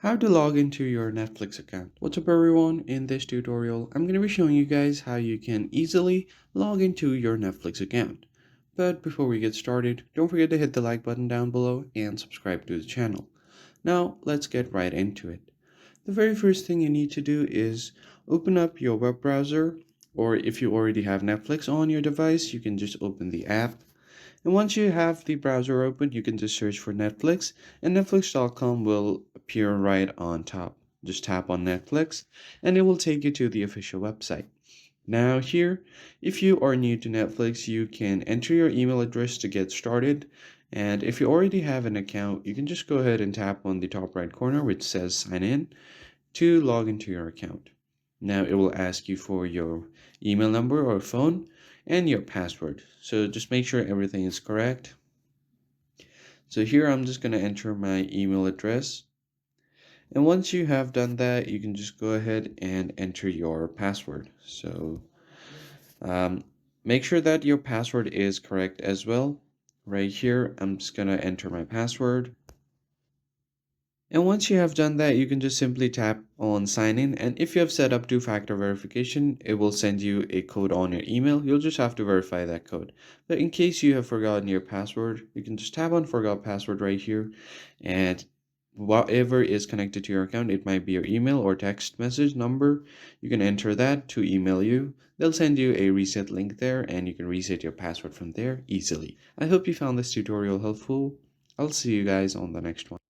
How to log into your Netflix account. What's up everyone, in this tutorial I'm going to be showing you guys how you can easily log into your Netflix account. But before we get started, don't forget to hit the like button down below and subscribe to the channel. Now let's get right into it. The very first thing you need to do is open up your web browser, or if you already have Netflix on your device, you can just open the app. And once you have the browser open, you can just search for Netflix, and Netflix.com will appear right on top. Just tap on Netflix and it will take you to the official website. Now here, if you are new to Netflix, you can enter your email address to get started. And if you already have an account, you can just go ahead and tap on the top right corner which says sign in to log into your account. Now it will ask you for your email number or phone and your password. So just make sure everything is correct. So here I'm just going to enter my email address. And once you have done that, you can just go ahead and enter your password. So um, make sure that your password is correct as well. Right here, I'm just going to enter my password. And once you have done that, you can just simply tap on sign in. And if you have set up two-factor verification, it will send you a code on your email. You'll just have to verify that code. But in case you have forgotten your password, you can just tap on forgot password right here. And whatever is connected to your account, it might be your email or text message number. You can enter that to email you. They'll send you a reset link there and you can reset your password from there easily. I hope you found this tutorial helpful. I'll see you guys on the next one.